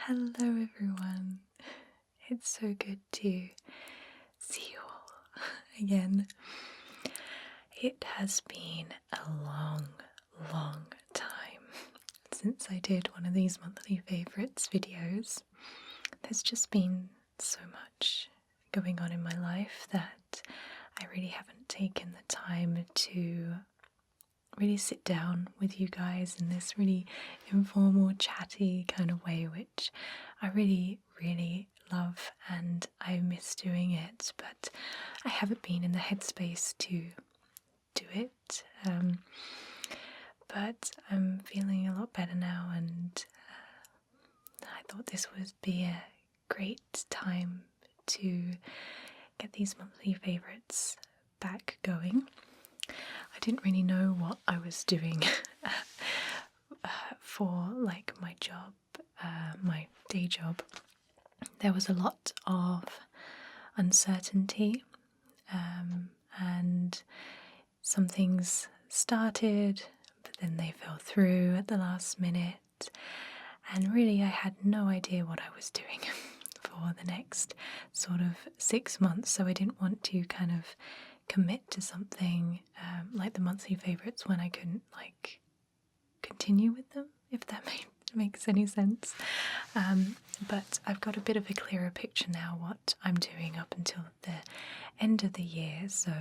Hello everyone. It's so good to see you all again. It has been a long time since I did one of these monthly favourites videos. There's just been so much going on in my life that I really haven't taken the time to really sit down with you guys in this really informal, chatty kind of way, which I really love and I miss doing it, but I haven't been in the headspace to do it. But I'm feeling a lot better now, and I thought this would be a great time to get these monthly favourites back going. I didn't really know what I was doing for like my job, my day job. There was a lot of uncertainty, and some things started, but then they fell through at the last minute, and really I had no idea what I was doing for the next sort of 6 months, so I didn't want to kind of commit to something like the monthly favourites when I couldn't like continue with them, if that makes any sense. But I've got a bit of a clearer picture now what I'm doing up until the end of the year, so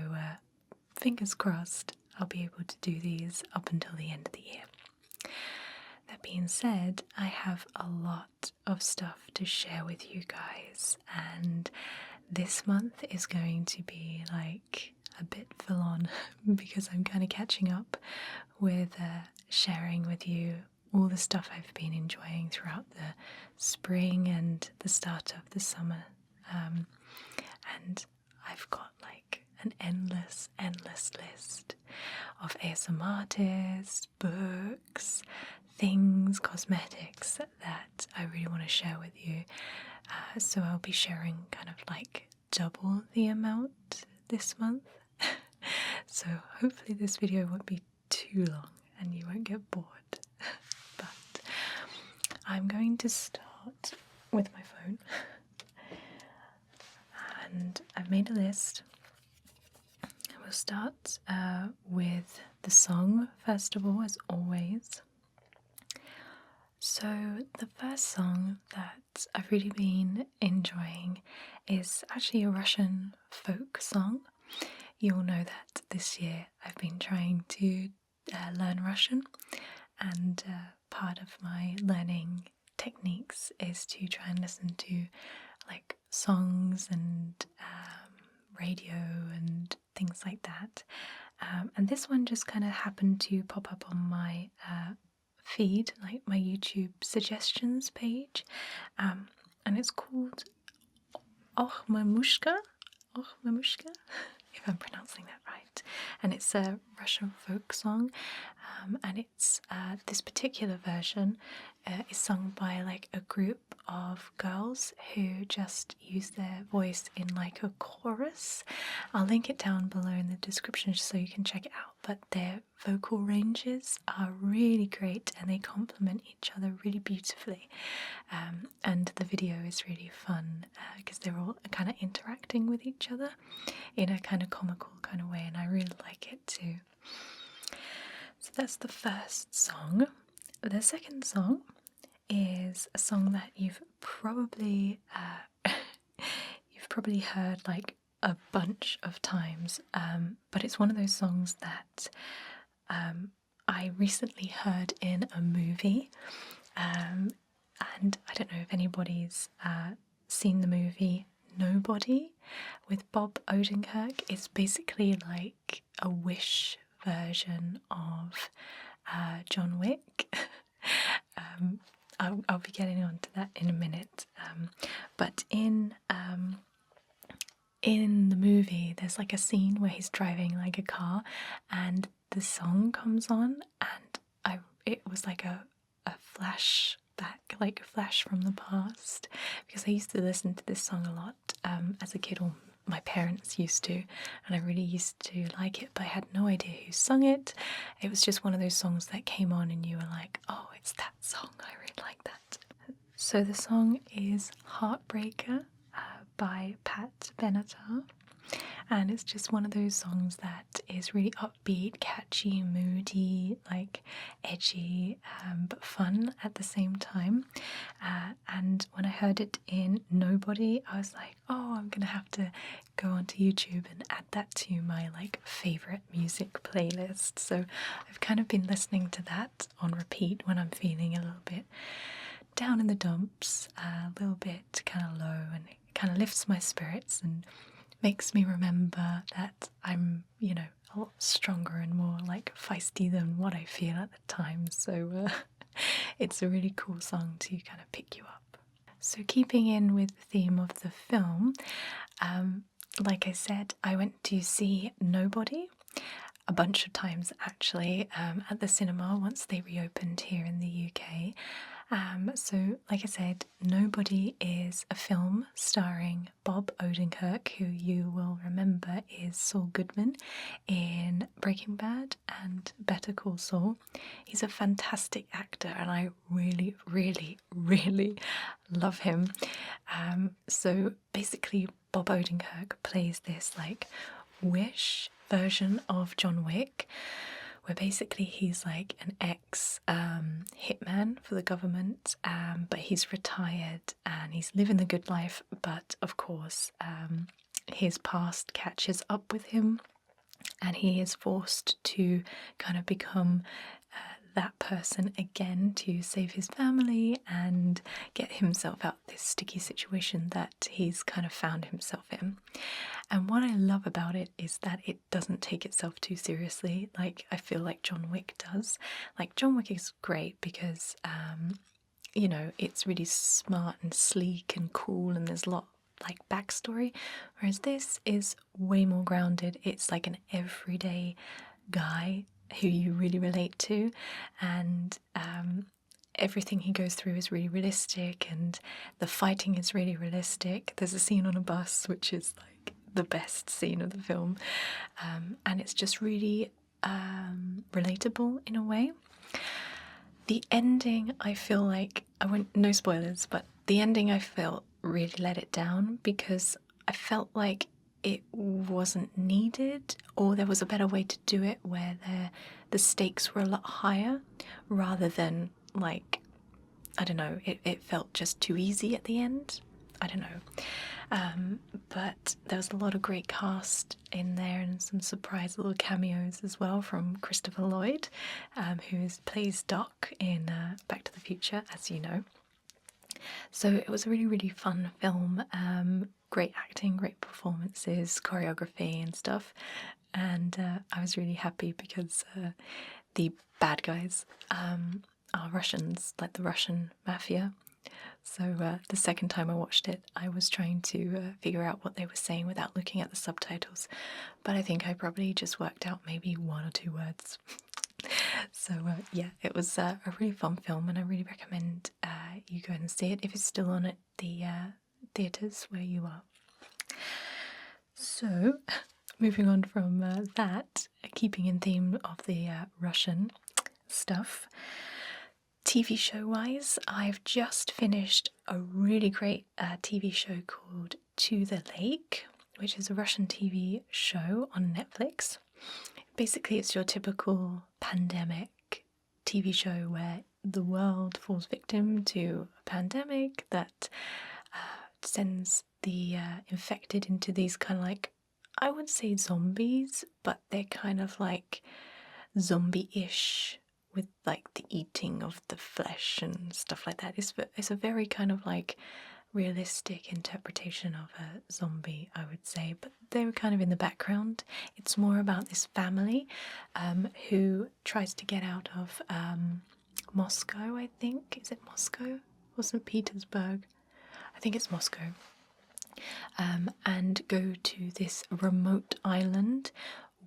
fingers crossed I'll be able to do these up until the end of the year. That being said, I have a lot of stuff to share with you guys, and this month is going to be like a bit full on because I'm kind of catching up with sharing with you all the stuff I've been enjoying throughout the spring and the start of the summer. And I've got like an endless list of ASMRTIST, books, things, cosmetics that I really want to share with you. So I'll be sharing kind of like double the amount this month. So hopefully this video won't be too long and you won't get bored. But I'm going to start with my phone. And I've made a list. We'll start with the song first of all, as always. So the first song that I've really been enjoying is actually a Russian folk song. You'll know that this year I've been trying to learn Russian, and part of my learning techniques is to try and listen to like songs and radio and things like that. And this one just kind of happened to pop up on my feed, like my YouTube suggestions page, and it's called Och Mamushka, if I'm pronouncing that right, and it's a Russian folk song, and it's this particular version is sung by like a group of girls who just use their voice in like a chorus. I'll link it down below in the description so you can check it out, but their vocal ranges are really great and they complement each other really beautifully, and the video is really fun because they're all kind of interacting with each other in a kind of comical kind of way, and I really like it too. So that's the first song. The second song is a song that you've probably heard like a bunch of times, but it's one of those songs that I recently heard in a movie, and I don't know if anybody's seen the movie Nobody with Bob Odenkirk. It's basically like a Wish version of John Wick. I'll be getting onto that in a minute. But in the movie, there's like a scene where he's driving like a car, and the song comes on, and it was like a flashback, like a flash from the past, because I used to listen to this song a lot as a kid, or my parents used to, and I really used to like it, but I had no idea who sung it. It was just one of those songs that came on and you were like, oh, it's that song, I really like that. So the song is Heartbreaker by Pat Benatar. And it's just one of those songs that is really upbeat, catchy, moody, like edgy, but fun at the same time. And when I heard it in Nobody, I was like, oh, I'm gonna have to go onto YouTube and add that to my like favorite music playlist. So I've kind of been listening to that on repeat when I'm feeling a little bit down in the dumps, a little bit kind of low, and it kind of lifts my spirits and makes me remember that I'm, a lot stronger and more like feisty than what I feel at the time. So it's a really cool song to kind of pick you up. So keeping in with the theme of the film, like I said, I went to see Nobody a bunch of times actually at the cinema once they reopened here in the UK. So, like I said, Nobody is a film starring Bob Odenkirk, who you will remember is Saul Goodman in Breaking Bad and Better Call Saul. He's a fantastic actor and I really, really, really love him. So basically, Bob Odenkirk plays this like wish version of John Wick, where basically he's like an ex hitman for the government, but he's retired and he's living the good life. But of course, his past catches up with him, and he is forced to kind of become that person again to save his family and get himself out of this sticky situation that he's kind of found himself in. And what I love about it is that it doesn't take itself too seriously, like I feel like John Wick does. Like John Wick is great because, it's really smart and sleek and cool, and there's a lot like backstory, whereas this is way more grounded. It's like an everyday guy who you really relate to, and everything he goes through is really realistic, and the fighting is really realistic. There's a scene on a bus which is like the best scene of the film, and it's just really relatable in a way. The ending, I feel like, no spoilers, but the ending I felt really let it down because I felt like it wasn't needed, or there was a better way to do it where the stakes were a lot higher rather than like, I don't know, it felt just too easy at the end. I don't know. But there was a lot of great cast in there and some surprise little cameos as well from Christopher Lloyd, who plays Doc in Back to the Future, as you know. So it was a really, really fun film. Great acting, great performances, choreography and stuff. And I was really happy because the bad guys are Russians, like the Russian mafia. So the second time I watched it, I was trying to figure out what they were saying without looking at the subtitles. But I think I probably just worked out maybe one or two words. So yeah, it was a really fun film, and I really recommend you go and see it if it's still on at the theatres where you are. So, moving on from that, keeping in theme of the Russian stuff, TV show-wise, I've just finished a really great TV show called To the Lake, which is a Russian TV show on Netflix. Basically, it's your typical pandemic TV show where the world falls victim to a pandemic that sends the infected into these kind of like, I would say zombies, but they're kind of like zombie-ish with like the eating of the flesh and stuff like that. It's a very kind of like realistic interpretation of a zombie, I would say, but they're kind of in the background. It's more about this family who tries to get out of Moscow, I think. Is it Moscow or St. Petersburg? I think it's Moscow. And go to this remote island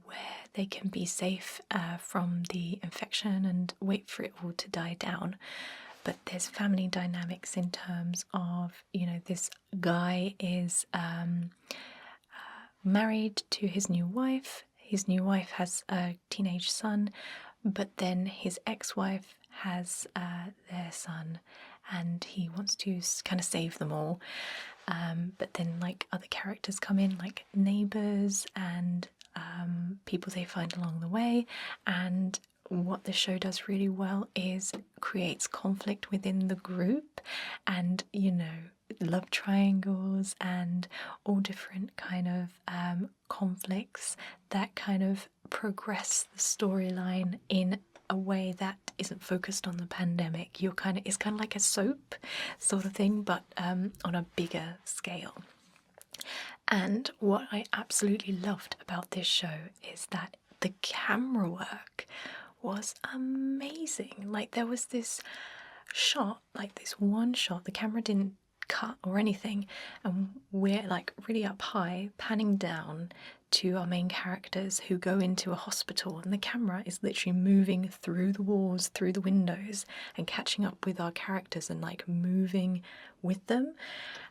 where they can be safe from the infection and wait for it all to die down. But there's family dynamics in terms of, this guy is married to his new wife. His new wife has a teenage son, but then his ex-wife has their son, and he wants to kind of save them all. But then like other characters come in, like neighbours and people they find along the way. And what the show does really well is creates conflict within the group, and love triangles and all different kind of conflicts that kind of progress the storyline in a way that isn't focused on the pandemic. It's kind of like a soap sort of thing, but on a bigger scale. And what I absolutely loved about this show is that the camera work was amazing. Like there was this shot, like this one shot, the camera didn't cut or anything, and we're like really up high, panning down to our main characters who go into a hospital, and the camera is literally moving through the walls, through the windows, and catching up with our characters and like moving with them.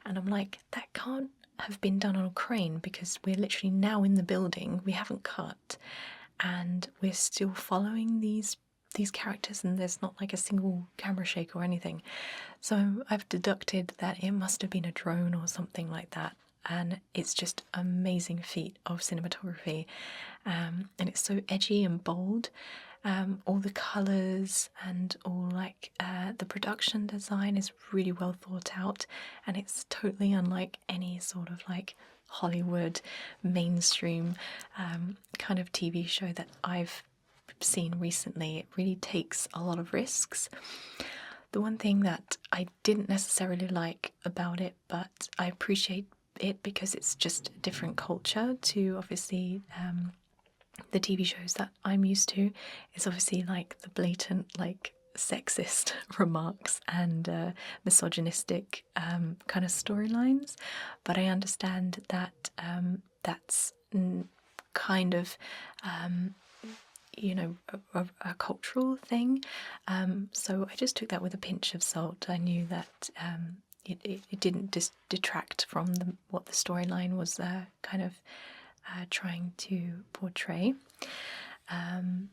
And I'm like, that can't have been done on a crane, because we're literally now in the building, we haven't cut, and we're still following these characters, and there's not like a single camera shake or anything. So I've deducted that it must have been a drone or something like that, and it's just amazing feat of cinematography, and it's so edgy and bold. All the colours and all like the production design is really well thought out, and it's totally unlike any sort of like Hollywood mainstream kind of TV show that I've seen recently. It really takes a lot of risks. The one thing that I didn't necessarily like about it, but I appreciate it because it's just a different culture to obviously the TV shows that I'm used to, is obviously like the blatant like sexist remarks and misogynistic kind of storylines. But I understand that that's kind of a cultural thing. So I just took that with a pinch of salt. I knew that it didn't detract from what the storyline was kind of trying to portray.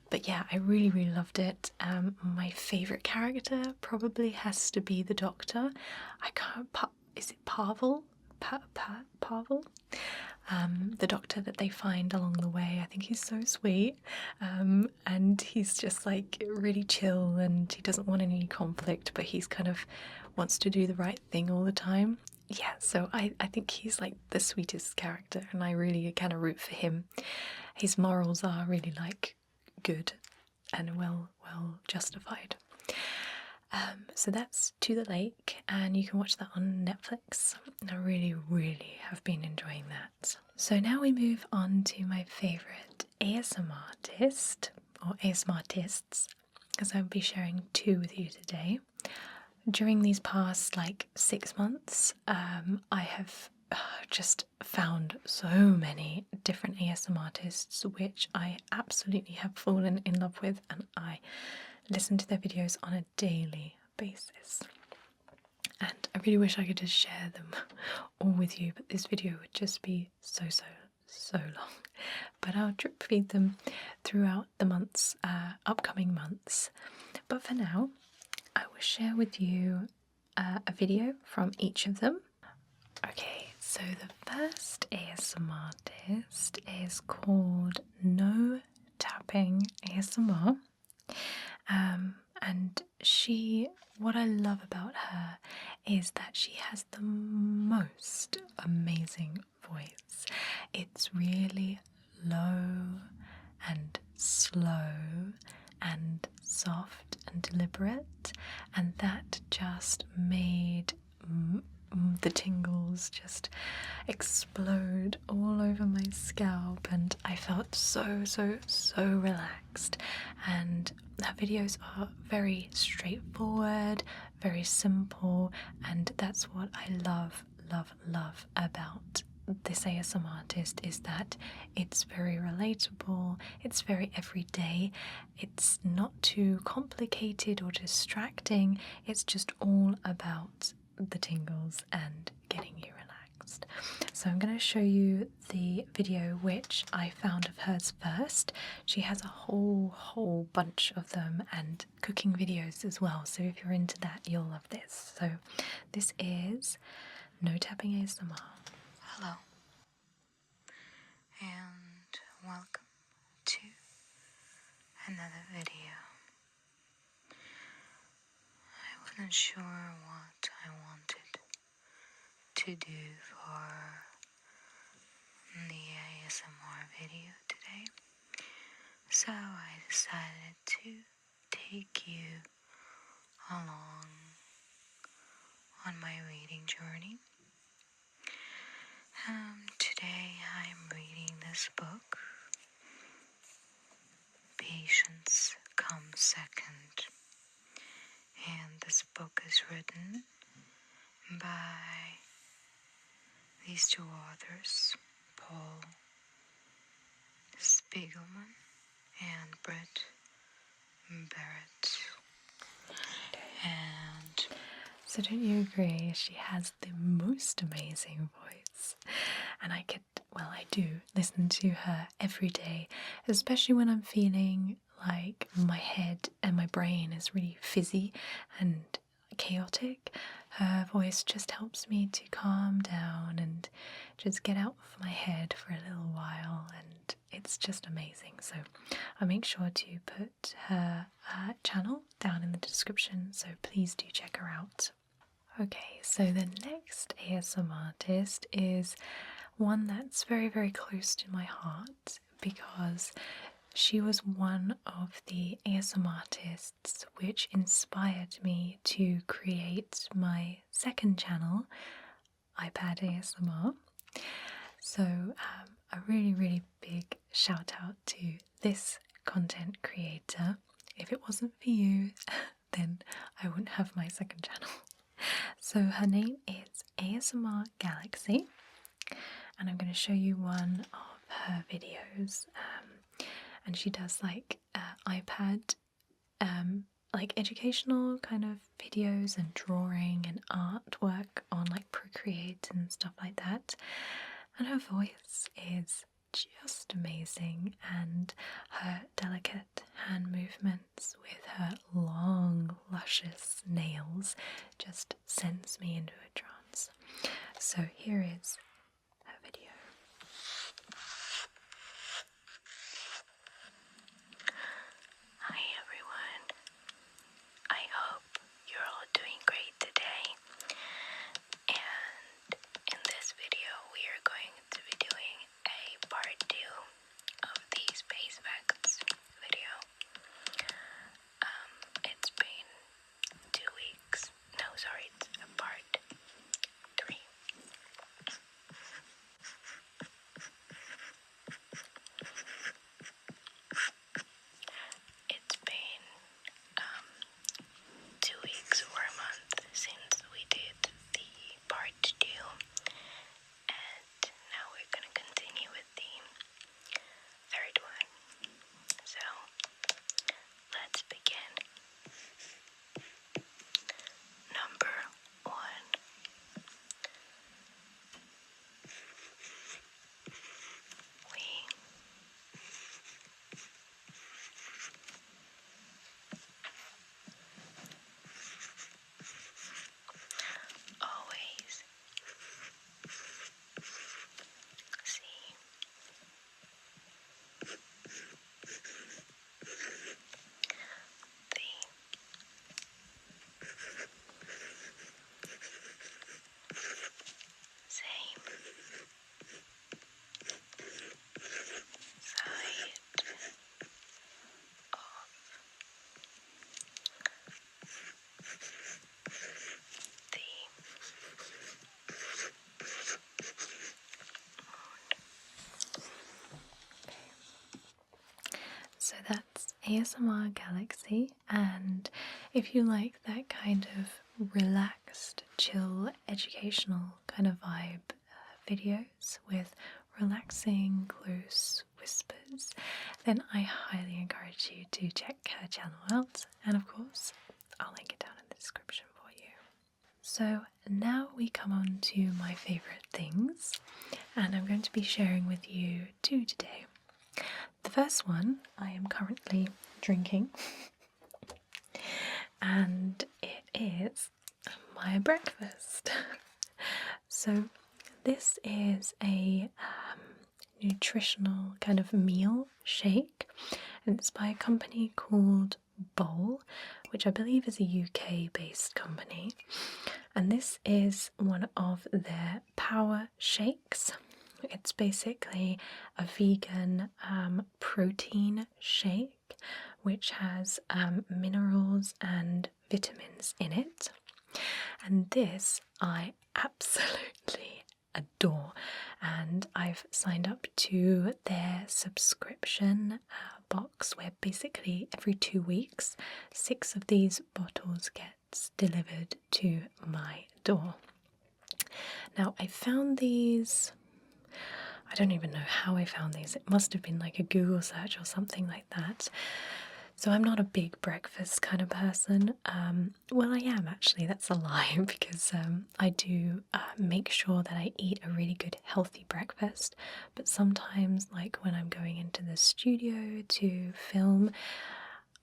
But yeah, I really, really loved it. My favourite character probably has to be the Doctor. I can't. Is it Pavel? Pavel? The Doctor that they find along the way. I think he's so sweet, and he's just like really chill, and he doesn't want any conflict, but he's kind of wants to do the right thing all the time. Yeah, so I think he's like the sweetest character, and I really kind of root for him. His morals are really like good and well justified. So that's To the Lake, and you can watch that on Netflix. I really, really have been enjoying that. So now we move on to my favourite ASMR artist, or ASMRTists, because I'll be sharing two with you today. During these past like 6 months, I have just found so many different ASMR artists which I absolutely have fallen in love with, and I listen to their videos on a daily basis. And I really wish I could just share them all with you, but this video would just be so long. But I'll drip feed them throughout the months, upcoming months. But for now, I will share with you a video from each of them. Okay, so the first ASMR artist is called No Tapping ASMR. And what I love about her is that she has the most amazing voice. It's really low and slow and soft and deliberate, and that just made the tingles just explode all over my scalp, and I felt so relaxed. And her videos are very straightforward, very simple, and that's what I love about this ASMR artist, is that it's very relatable, it's very everyday, it's not too complicated or distracting, it's just all about the tingles and getting you relaxed. So I'm going to show you the video which I found of hers first. She has a whole bunch of them and cooking videos as well. So if you're into that, you'll love this. So this is No Tapping ASMR. Hello and welcome to another video. I wasn't sure what I wanted to do for the ASMR video today, so I decided to take you along on my reading journey. Today I'm reading this book, Patience Comes Second, and this book is written by these two authors, Paul Spiegelman and Britt Barrett. And so don't you agree, she has the most amazing voice? And I do listen to her every day, especially when I'm feeling like my head and my brain is really fizzy and chaotic. Her voice just helps me to calm down and just get out of my head for a little while, and it's just amazing. So I'll make sure to put her channel down in the description, so please do check her out. Okay, so the next ASMR artist is one that's very, very close to my heart because she was one of the ASMR artists which inspired me to create my second channel, iPad ASMR. So a really, really big shout out to this content creator. If it wasn't for you, then I wouldn't have my second channel. So her name is ASMR Galaxy, and I'm going to show you one of her videos. And she does like iPad, like educational kind of videos and drawing and artwork on like Procreate and stuff like that. And her voice is just amazing, and her delicate hand movements with her long, luscious nails just sends me into a trance. So here is her video. Hi everyone, I hope you're all doing great today, and in this video we are going to be doing a part 2 of the Space Facts video. It's been 2 weeks, no sorry, it's a part 3. It's been 2 weeks or a month since we did the part 2, and now we're gonna continue with the third one. So let's begin. Number 1. We always see the same side of the So that's ASMR Galaxy, and if you like that kind of relaxed, chill, educational kind of vibe videos with relaxing, close whispers, then I highly encourage you to check her channel out, and of course, I'll link it down in the description for you. So now we come on to my favourite things, and I'm going to be sharing with you two today. The first one I am currently drinking, and it is my breakfast. So this is a nutritional kind of meal shake, and it's by a company called Bowl, which I believe is a UK based company, and this is one of their power shakes. It's basically a vegan protein shake which has minerals and vitamins in it, and this I absolutely adore, and I've signed up to their subscription box where basically every 2 weeks 6 of these bottles gets delivered to my door. Now I found these, I don't even know how I found these, it must have been like a Google search or something like that. So I'm not a big breakfast kind of person. Well, I am actually, that's a lie, because I do make sure that I eat a really good healthy breakfast, but sometimes, like when I'm going into the studio to film,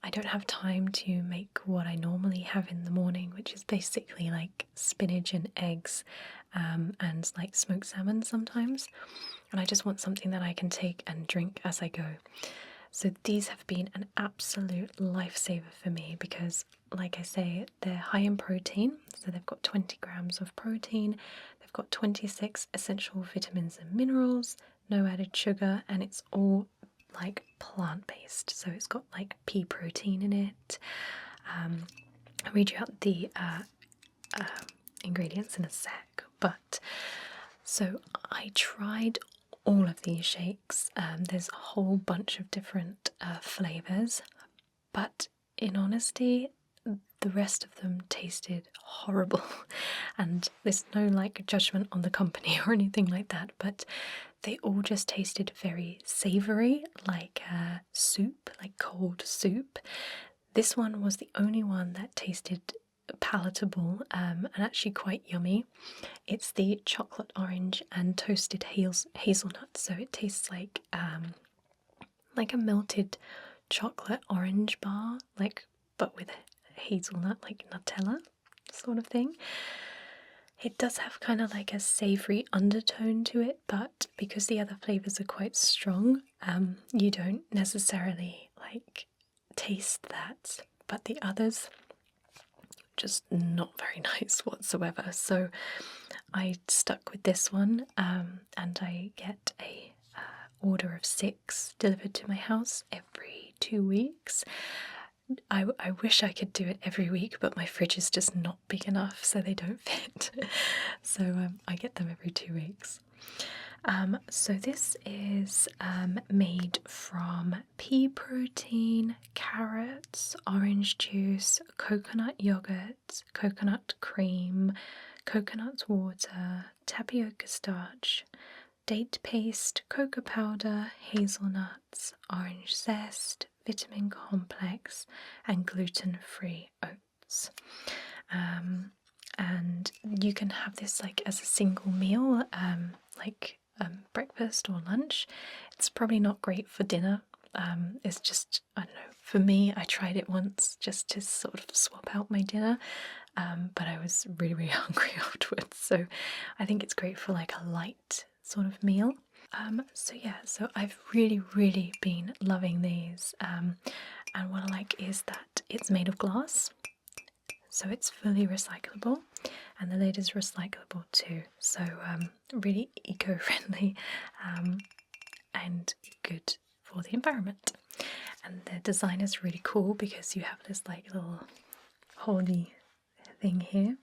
I don't have time to make what I normally have in the morning, which is basically like spinach and eggs and like smoked salmon sometimes, and I just want something that I can take and drink as I go. So these have been an absolute lifesaver for me because, like I say, they're high in protein. So they've got 20 grams of protein, they've got 26 essential vitamins and minerals, no added sugar, and it's all like plant-based. So it's got like pea protein in it. I'll read you out the ingredients in a sec, but so I tried all of these shakes. There's a whole bunch of different flavours, but in honesty, the rest of them tasted horrible. And there's no like judgment on the company or anything like that, but they all just tasted very savoury, like soup, like cold soup. This one was the only one that tasted palatable and actually quite yummy. It's the chocolate orange and toasted hazelnuts, so it tastes like a melted chocolate orange bar, like but with hazelnut, like Nutella sort of thing. It does have kind of like a savoury undertone to it, but because the other flavours are quite strong, you don't necessarily like taste that, but the others just not very nice whatsoever. So I stuck with this one, and I get a order of 6 delivered to my house every 2 weeks. I wish I could do it every week, but my fridge is just not big enough, so they don't fit. So I get them every 2 weeks. So this is made from pea protein, carrots, orange juice, coconut yogurt, coconut cream, coconut water, tapioca starch, date paste, cocoa powder, hazelnuts, orange zest, vitamin complex, and gluten-free oats. And you can have this like as a single meal, breakfast or lunch. It's probably not great for dinner. It's just, I don't know, for me, I tried it once just to sort of swap out my dinner, but I was really, really hungry afterwards, so I think it's great for like a light sort of meal. So I've really, really been loving these, and what I like is that it's made of glass, so it's fully recyclable, and the lid is recyclable too, so really eco-friendly and good for the environment. And the design is really cool because you have this like little holy thing here,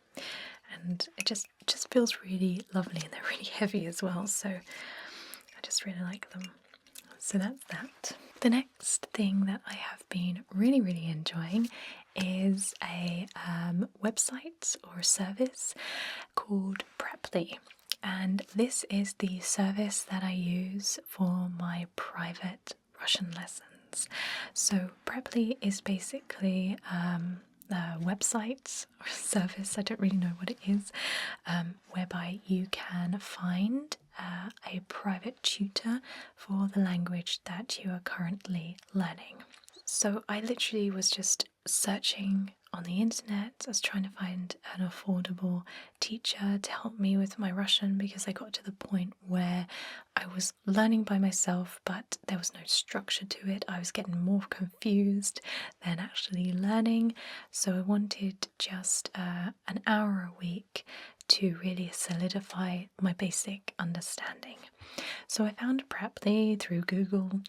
and it just feels really lovely, and they're really heavy as well, so I just really like them. So that's that. The next thing that I have been really, really enjoying is a website or a service called Preply, and this is the service that I use for my private Russian lessons. So Preply is basically website or service, I don't really know what it is, whereby you can find a private tutor for the language that you are currently learning. So I literally was just searching on the internet. I was trying to find an affordable teacher to help me with my Russian, because I got to the point where I was learning by myself, but there was no structure to it. I was getting more confused than actually learning. So I wanted just an hour a week to really solidify my basic understanding. So I found Preply through Google,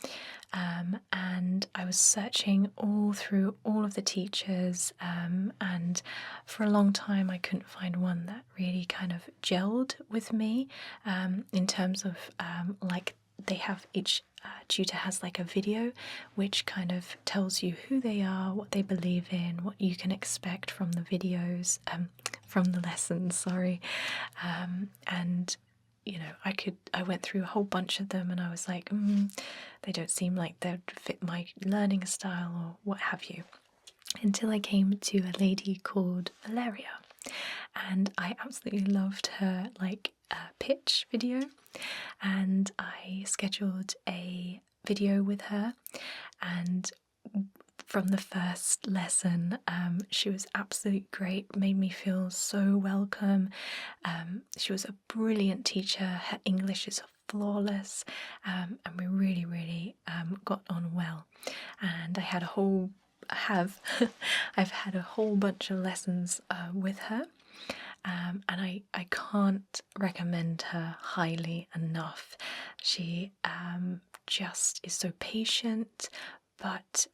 and I was searching all through all of the teachers, and for a long time I couldn't find one that really kind of gelled with me, in terms of like they have each tutor has like a video which kind of tells you who they are, what they believe in, what you can expect from the videos, from the lessons, sorry, and you know, I went through a whole bunch of them and I was like, they don't seem like they'd fit my learning style or what have you. Until I came to a lady called Valeria, and I absolutely loved her pitch video, and I scheduled a video with her, and from the first lesson, she was absolutely great, made me feel so welcome. She was a brilliant teacher. Her English is flawless, and we really, really got on well. And I've had a whole bunch of lessons with her, and I can't recommend her highly enough. She just is so patient, but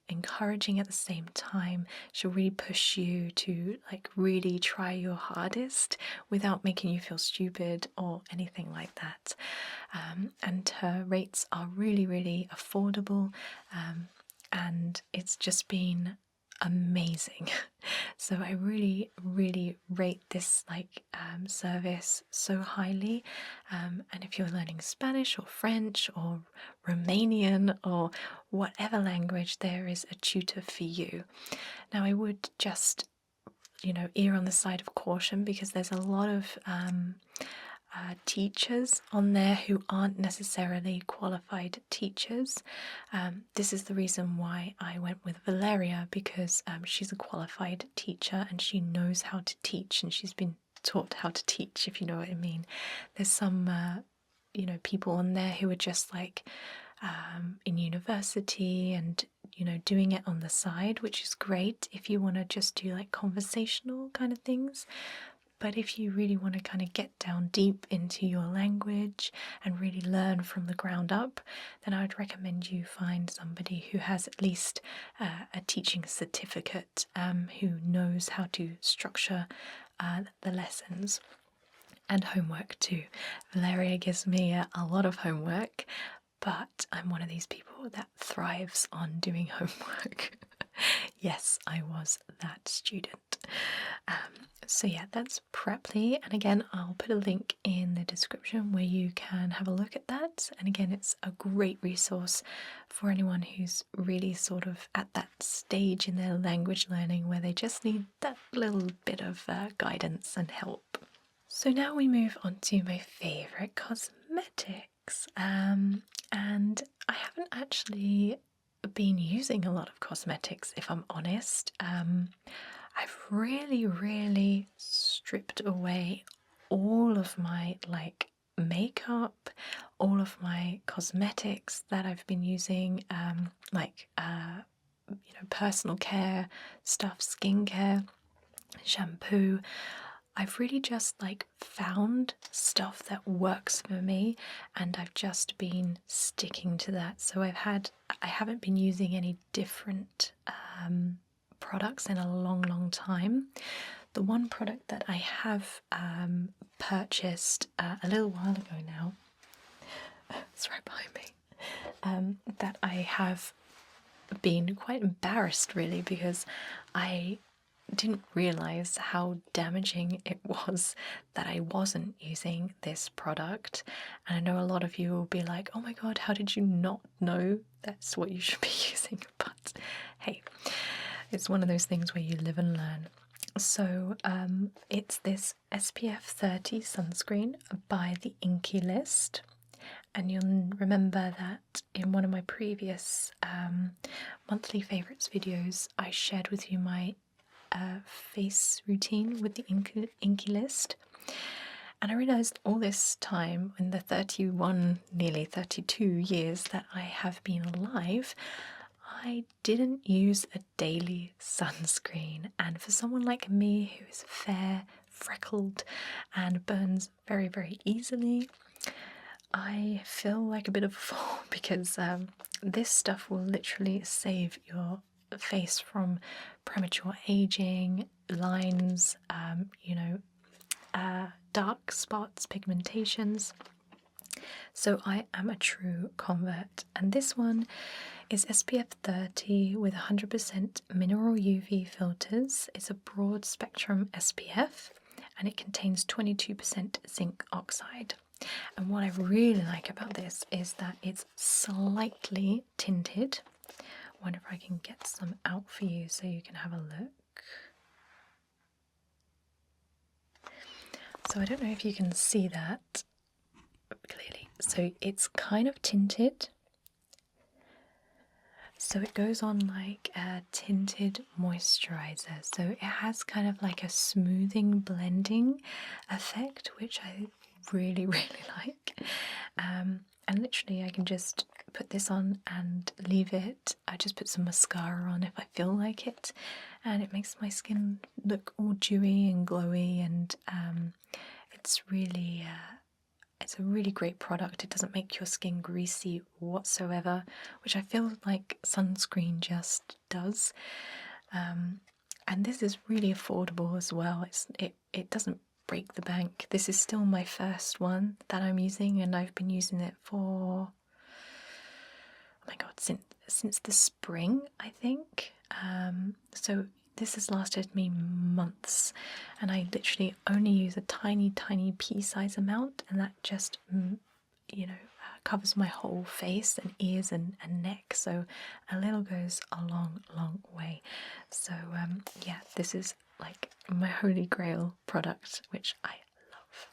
encouraging at the same time. She'll really push you to really try your hardest without making you feel stupid or anything like that. And her rates are really, really affordable, and it's just been amazing. So I really, really rate this service so highly. And if you're learning Spanish or French or Romanian or whatever language, there is a tutor for you. Now I would just err on the side of caution, because there's a lot of teachers on there who aren't necessarily qualified teachers. This is the reason why I went with Valeria, because she's a qualified teacher and she knows how to teach, and she's been taught how to teach, if you know what I mean. There's some people on there who are just in university and doing it on the side, which is great if you want to just do conversational kind of things. But if you really want to kind of get down deep into your language and really learn from the ground up, then I would recommend you find somebody who has at least a teaching certificate, who knows how to structure the lessons and homework too. Valeria gives me a lot of homework, but I'm one of these people that thrives on doing homework. Yes, I was that student. So yeah, that's Preply, and again I'll put a link in the description where you can have a look at that. And again, it's a great resource for anyone who's really sort of at that stage in their language learning where they just need that little bit of guidance and help. So now we move on to my favourite cosmetics, and I haven't actually been using a lot of cosmetics, if I'm honest. I've really stripped away all of my makeup, all of my cosmetics that I've been using, personal care stuff, skincare, shampoo. I've really just found stuff that works for me, and I've just been sticking to that. So I haven't been using any different products in a long time. The one product that I have purchased a little while ago now, it's right behind me, that I have been quite embarrassed really, because I didn't realize how damaging it was that I wasn't using this product. And I know a lot of you will be like, oh my god, how did you not know that's what you should be using? But hey, It's one of those things where you live and learn. So it's this SPF 30 sunscreen by the Inky List. And you'll remember that in one of my previous monthly favourites videos, I shared with you my face routine with the Inky List. And I realised all this time, in the 31, nearly 32 years that I have been alive, I didn't use a daily sunscreen. And for someone like me who is fair, freckled, and burns very, very easily, I feel like a bit of a fool because this stuff will literally save your face from premature aging, lines, dark spots, pigmentations. So I am a true convert, and this one is SPF 30 with 100% mineral UV filters. It's a broad spectrum SPF, and it contains 22% zinc oxide. And what I really like about this is that it's slightly tinted. I wonder if I can get some out for you so you can have a look. So I don't know if you can see that clearly. So it's kind of tinted. So it goes on like a tinted moisturizer. So it has kind of like a smoothing, blending effect, which I really, really like. And literally I can just put this on and leave it. I just put some mascara on if I feel like it, and it makes my skin look all dewy and glowy, and it's a really great product. It doesn't make your skin greasy whatsoever, which I feel like sunscreen just does. And this is really affordable as well. It doesn't break the bank. This is still my first one that I'm using, and I've been using it for, oh my god, since the spring, I think. So this has lasted me months, and I literally only use a tiny pea-size amount, and that just covers my whole face and ears and neck, so a little goes a long way. So yeah, this is like my holy grail product, which I love.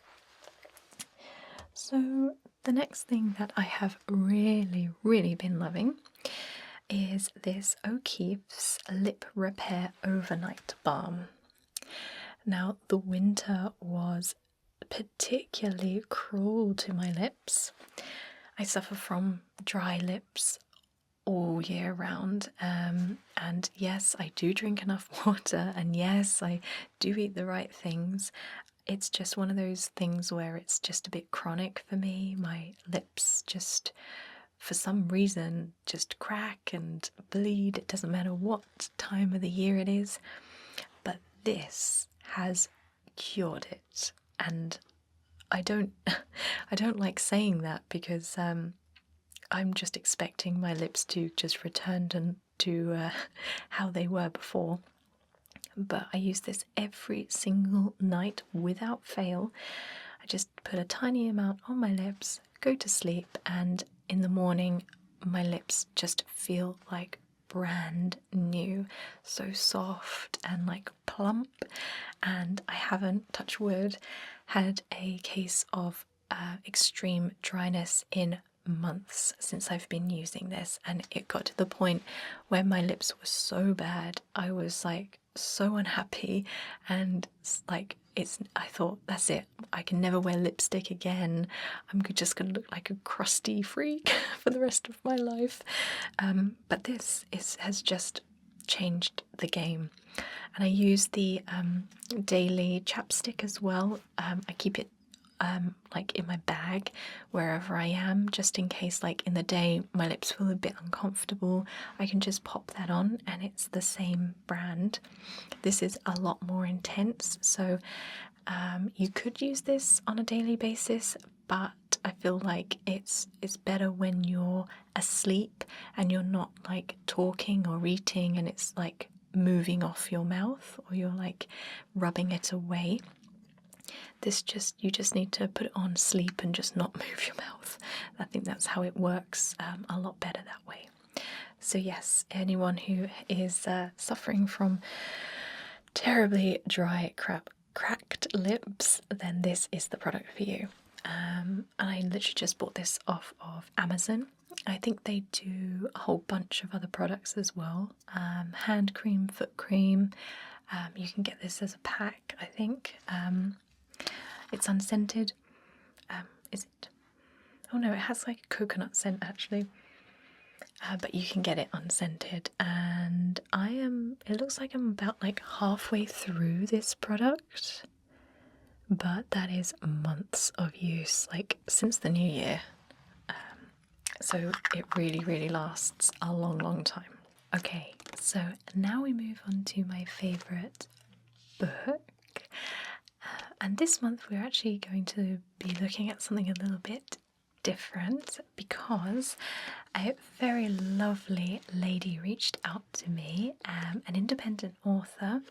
So the next thing that I have really been loving is this O'Keeffe's Lip Repair Overnight Balm. Now, the winter was particularly cruel to my lips. I suffer from dry lips all year round, and yes, I do drink enough water, and yes, I do eat the right things. It's just one of those things where it's just a bit chronic for me. My lips just, for some reason, just crack and bleed. It doesn't matter what time of the year it is, but this has cured it. And I don't like saying that because I'm just expecting my lips to just return to how they were before. But I use this every single night without fail. I just put a tiny amount on my lips, go to sleep, and in the morning my lips just feel like brand new, so soft and like plump. And I haven't, touch wood, had a case of extreme dryness in months since I've been using this, and it got to the point where my lips were so bad, I was like so unhappy, and like I thought, that's it, I can never wear lipstick again. I'm just gonna look like a crusty freak for the rest of my life. But this has just changed the game. And I use the daily chapstick as well. I keep it like in my bag wherever I am, just in case like in the day my lips feel a bit uncomfortable. I can just pop that on, and it's the same brand. This is a lot more intense, so you could use this on a daily basis, but I feel like it's better when you're asleep and you're not like talking or eating and it's like moving off your mouth, or you're like rubbing it away. You just need to put it on, sleep, and just not move your mouth. I think that's how it works a lot better that way. So yes, anyone who is suffering from terribly dry, cracked lips, then this is the product for you. And I literally just bought this off of Amazon. I think they do a whole bunch of other products as well. Hand cream, foot cream. You can get this as a pack, I think. It's unscented. Is it? Oh no, it has like a coconut scent actually. But you can get it unscented, and it looks like I'm about like halfway through this product, but that is months of use, like since the new year. So it really lasts a long time. Okay, so now we move on to my favorite book. And this month we're actually going to be looking at something a little bit different because a very lovely lady reached out to me, an independent author,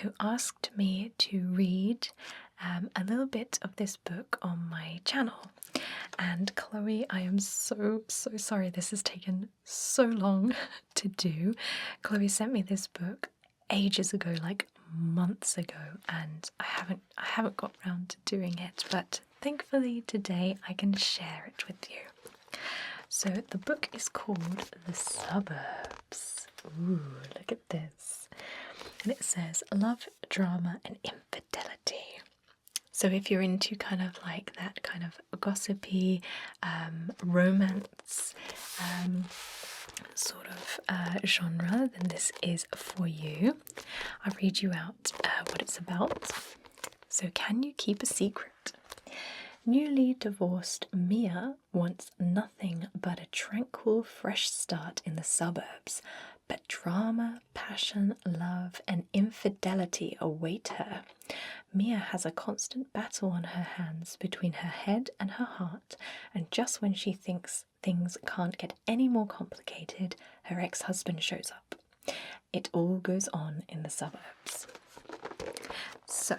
who asked me to read a little bit of this book on my channel. And Chloe, I am so sorry this has taken so long to do. Chloe sent me this book ages ago, like months ago, and I haven't got round to doing it, but thankfully today I can share it with you. So the book is called The Suburbs. Ooh, look at this. And it says love, drama and infidelity. So if you're into kind of like that kind of gossipy romance sort of genre, then this is for you. I'll read you out what it's about. So, can you keep a secret? Newly divorced Mia wants nothing but a tranquil, fresh start in the suburbs, but drama, passion, love, and infidelity await her. Mia has a constant battle on her hands between her head and her heart, and just when she thinks things can't get any more complicated, her ex-husband shows up. It all goes on in the suburbs. So,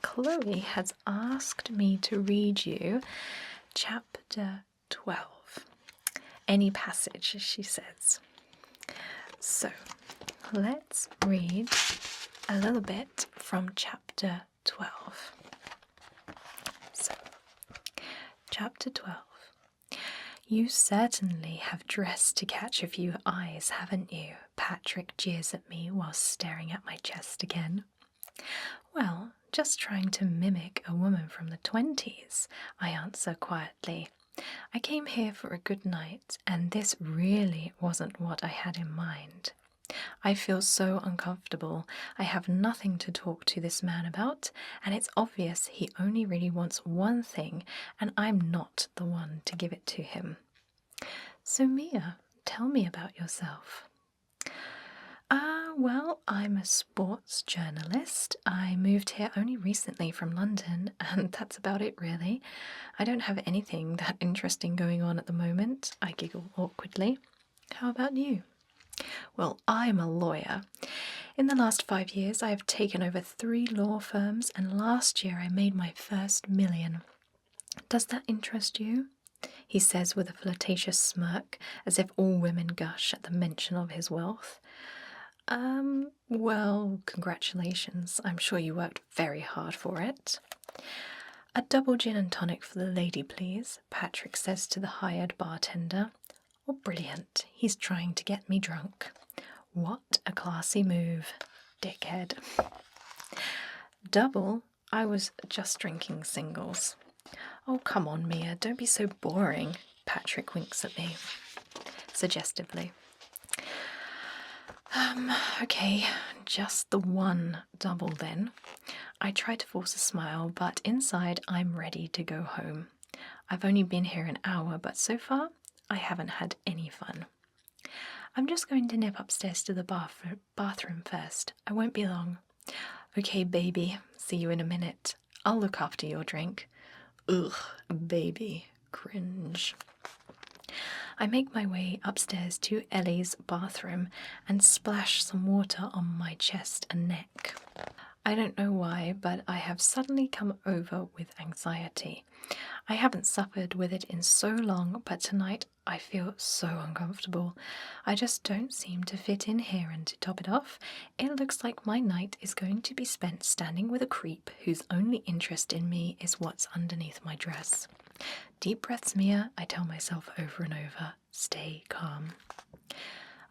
Chloe has asked me to read you chapter 12. Any passage, she says. So, let's read a little bit from chapter 12. So, chapter 12. You certainly have dressed to catch a few eyes, haven't you? Patrick jeers at me while staring at my chest again. Well, just trying to mimic a woman from the 20s, I answer quietly. I came here for a good night, and this really wasn't what I had in mind. I feel so uncomfortable. I have nothing to talk to this man about, and it's obvious he only really wants one thing, and I'm not the one to give it to him. So Mia, tell me about yourself. Well, I'm a sports journalist. I moved here only recently from London, and that's about it really. I don't have anything that interesting going on at the moment. I giggle awkwardly. How about you? Well, I'm a lawyer. In the last 5 years, I have taken over 3 law firms, and last year I made my first $1 million. Does that interest you? He says with a flirtatious smirk, as if all women gush at the mention of his wealth. Well, congratulations. I'm sure you worked very hard for it. A double gin and tonic for the lady, please, Patrick says to the hired bartender. Oh, brilliant. He's trying to get me drunk. What a classy move, dickhead. Double? I was just drinking singles. Oh, come on, Mia, don't be so boring, Patrick winks at me, suggestively. Okay, just the one double then. I try to force a smile, but inside I'm ready to go home. I've only been here an hour, but so far I haven't had any fun. I'm just going to nip upstairs to the bathroom first. I won't be long. Okay, baby, see you in a minute. I'll look after your drink. Ugh, baby, cringe. I make my way upstairs to Ellie's bathroom and splash some water on my chest and neck. I don't know why, but I have suddenly come over with anxiety. I haven't suffered with it in so long, but tonight I feel so uncomfortable. I just don't seem to fit in here, and to top it off, it looks like my night is going to be spent standing with a creep whose only interest in me is what's underneath my dress. Deep breaths, Mia, I tell myself over and over. Stay calm.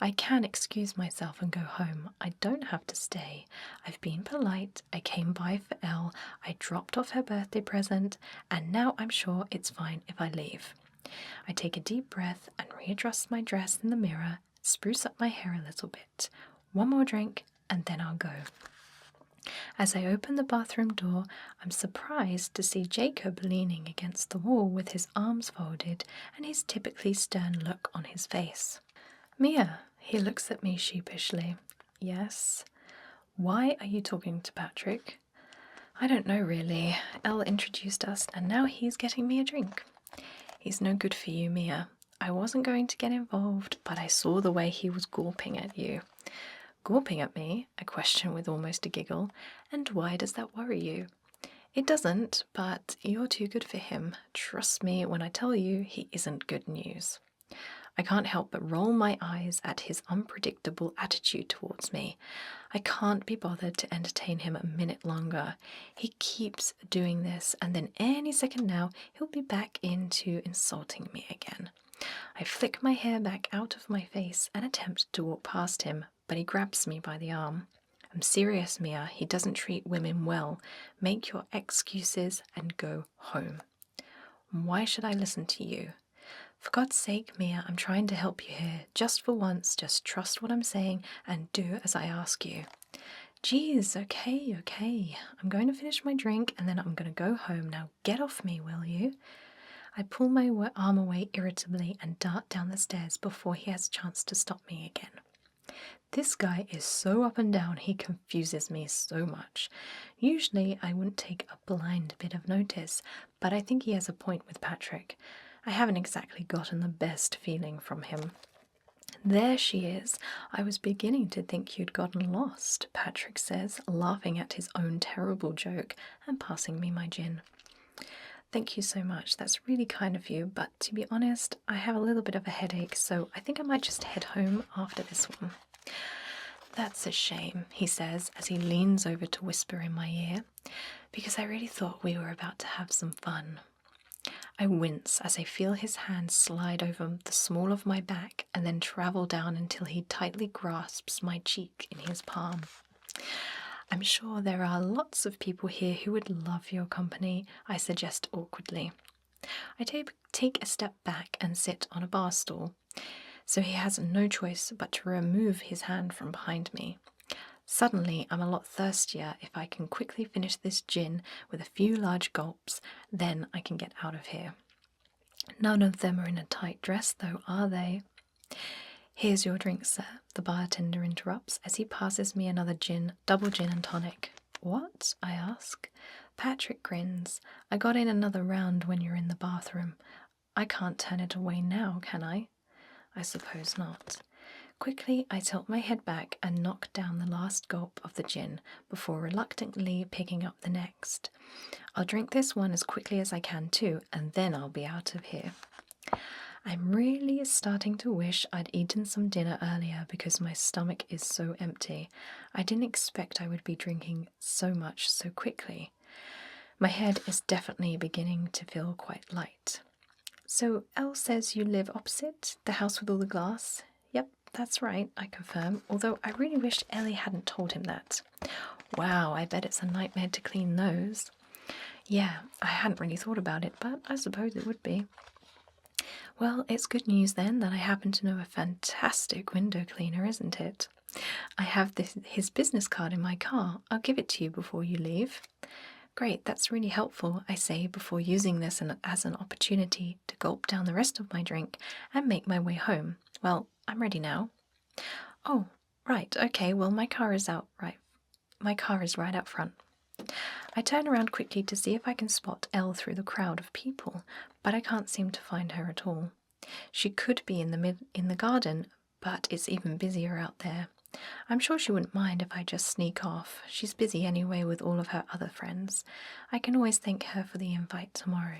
I can excuse myself and go home. I don't have to stay. I've been polite. I came by for Elle. I dropped off her birthday present, and now I'm sure it's fine if I leave. I take a deep breath and readjust my dress in the mirror, spruce up my hair a little bit. One more drink, and then I'll go. As I open the bathroom door, I'm surprised to see Jacob leaning against the wall with his arms folded and his typically stern look on his face. Mia, he looks at me sheepishly. Yes? Why are you talking to Patrick? I don't know really. Elle introduced us and now he's getting me a drink. He's no good for you, Mia. I wasn't going to get involved, but I saw the way he was gawping at you. Gawping at me? I question with almost a giggle. And why does that worry you? It doesn't, but you're too good for him. Trust me when I tell you he isn't good news. I can't help but roll my eyes at his unpredictable attitude towards me. I can't be bothered to entertain him a minute longer. He keeps doing this, and then any second now he'll be back into insulting me again. I flick my hair back out of my face and attempt to walk past him, but he grabs me by the arm. I'm serious, Mia. He doesn't treat women well. Make your excuses and go home. Why should I listen to you? For God's sake, Mia, I'm trying to help you here. Just for once, just trust what I'm saying and do as I ask you. Geez, okay. I'm going to finish my drink and then I'm going to go home. Now get off me, will you? I pull my arm away irritably and dart down the stairs before he has a chance to stop me again. This guy is so up and down, he confuses me so much. Usually I wouldn't take a blind bit of notice, but I think he has a point with Patrick. I haven't exactly gotten the best feeling from him. There she is. I was beginning to think you'd gotten lost, Patrick says, laughing at his own terrible joke and passing me my gin. Thank you so much. That's really kind of you, but to be honest, I have a little bit of a headache, so I think I might just head home after this one. That's a shame, he says as he leans over to whisper in my ear, because I really thought we were about to have some fun. I wince as I feel his hand slide over the small of my back and then travel down until he tightly grasps my cheek in his palm. I'm sure there are lots of people here who would love your company, I suggest awkwardly. I take a step back and sit on a bar stool, so he has no choice but to remove his hand from behind me. Suddenly, I'm a lot thirstier. If I can quickly finish this gin with a few large gulps, then I can get out of here. None of them are in a tight dress, though, are they? Here's your drink, sir, the bartender interrupts as he passes me another gin, double gin and tonic. What? I ask. Patrick grins. I got in another round when you're in the bathroom. I can't turn it away now, can I? I suppose not. Quickly, I tilt my head back and knock down the last gulp of the gin before reluctantly picking up the next. I'll drink this one as quickly as I can too, and then I'll be out of here. I'm really starting to wish I'd eaten some dinner earlier because my stomach is so empty. I didn't expect I would be drinking so much so quickly. My head is definitely beginning to feel quite light. So Elle says you live opposite, the house with all the glass? Yep, that's right, I confirm, although I really wish Ellie hadn't told him that. Wow, I bet it's a nightmare to clean those. Yeah, I hadn't really thought about it, but I suppose it would be. Well, it's good news then that I happen to know a fantastic window cleaner, isn't it? I have his business card in my car. I'll give it to you before you leave. Great, that's really helpful, I say before using this as an opportunity to gulp down the rest of my drink and make my way home. Well, I'm ready now. Oh, right, okay, well my car is right out front. I turn around quickly to see if I can spot Elle through the crowd of people, but I can't seem to find her at all. She could be in the garden, but it's even busier out there. I'm sure she wouldn't mind if I just sneak off. She's busy anyway with all of her other friends. I can always thank her for the invite tomorrow.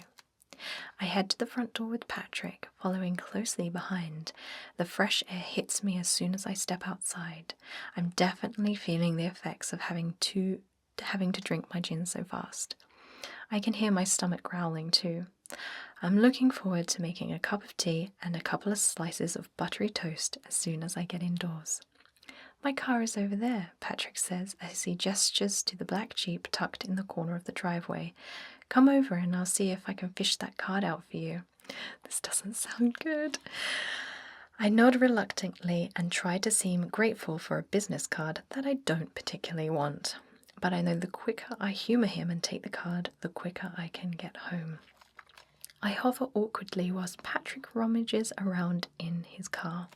I head to the front door with Patrick, following closely behind. The fresh air hits me as soon as I step outside. I'm definitely feeling the effects of having to drink my gin so fast. I can hear my stomach growling too. I'm looking forward to making a cup of tea and a couple of slices of buttery toast as soon as I get indoors. My car is over there, Patrick says as he gestures to the black Jeep tucked in the corner of the driveway. Come over and I'll see if I can fish that card out for you. This doesn't sound good. I nod reluctantly and try to seem grateful for a business card that I don't particularly want. But I know the quicker I humour him and take the card, the quicker I can get home. I hover awkwardly whilst Patrick rummages around in his car.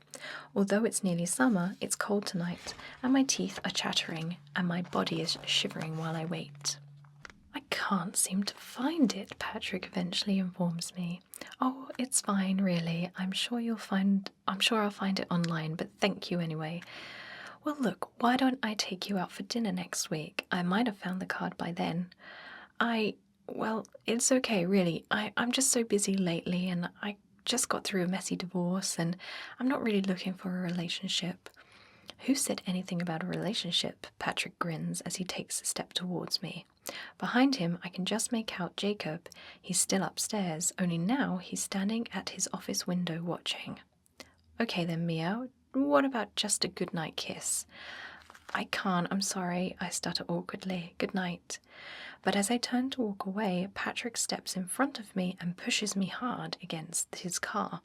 Although it's nearly summer, it's cold tonight, and my teeth are chattering, and my body is shivering while I wait. I can't seem to find it, Patrick eventually informs me. Oh, it's fine, really. I'm sure I'll find it online, but thank you anyway. Well, look, why don't I take you out for dinner next week? I might have found the card by then. Well, it's okay, really. I'm just so busy lately, and I just got through a messy divorce, and I'm not really looking for a relationship. Who said anything about a relationship? Patrick grins as he takes a step towards me. Behind him, I can just make out Jacob. He's still upstairs, only now he's standing at his office window watching. Okay then, Meow. What about just a goodnight kiss? I can't, I'm sorry, I stutter awkwardly. Good night. But as I turn to walk away, Patrick steps in front of me and pushes me hard against his car.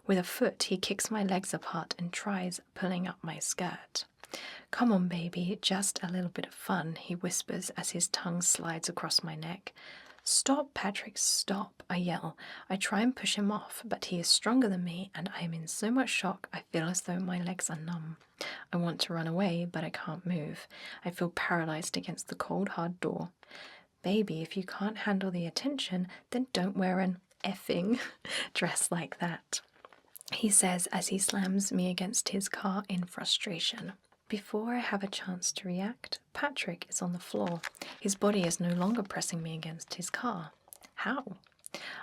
With a foot, he kicks my legs apart and tries pulling up my skirt. Come on, baby, just a little bit of fun, he whispers as his tongue slides across my neck. Stop, Patrick, stop, I yell. I try and push him off, but he is stronger than me, and I am in so much shock I feel as though my legs are numb. I want to run away, but I can't move. I feel paralyzed against the cold, hard door. Baby, if you can't handle the attention, then don't wear an effing dress like that, he says as he slams me against his car in frustration. Before I have a chance to react, Patrick is on the floor. His body is no longer pressing me against his car. How?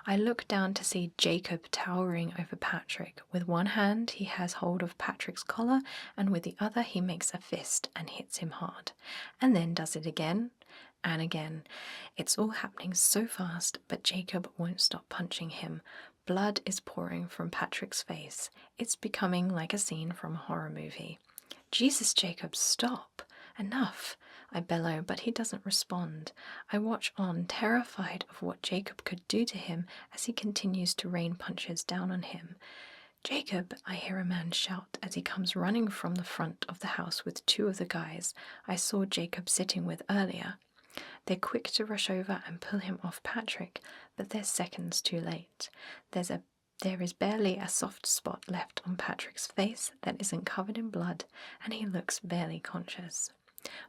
I look down to see Jacob towering over Patrick. With one hand, he has hold of Patrick's collar, and with the other, he makes a fist and hits him hard. And then does it again and again. It's all happening so fast, but Jacob won't stop punching him. Blood is pouring from Patrick's face. It's becoming like a scene from a horror movie. Jesus, Jacob, stop! Enough! I bellow, but he doesn't respond. I watch on, terrified of what Jacob could do to him as he continues to rain punches down on him. Jacob, I hear a man shout as he comes running from the front of the house with two of the guys I saw Jacob sitting with earlier. They're quick to rush over and pull him off Patrick, but they're seconds too late. There is barely a soft spot left on Patrick's face that isn't covered in blood, and he looks barely conscious.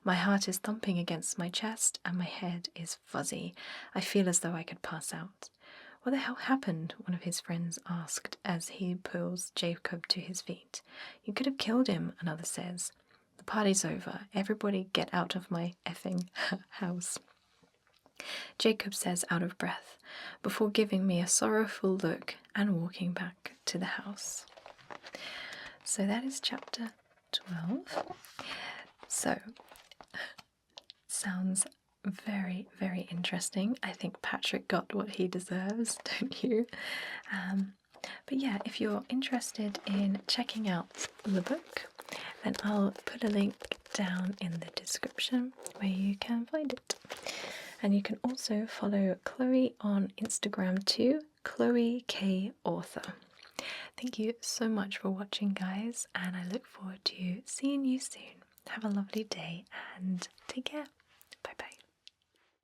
My heart is thumping against my chest, and my head is fuzzy. I feel as though I could pass out. What the hell happened? One of his friends asked as he pulls Jacob to his feet. You could have killed him, another says. The party's over. Everybody get out of my effing house. Jacob says out of breath, before giving me a sorrowful look and walking back to the house. So that is chapter 12. So, sounds very, very interesting. I think Patrick got what he deserves, don't you? But yeah, if you're interested in checking out the book, then I'll put a link down in the description where you can find it. And you can also follow Chloe on Instagram too, Chloe K Author. Thank you so much for watching, guys, and I look forward to seeing you soon. Have a lovely day and take care. Bye bye.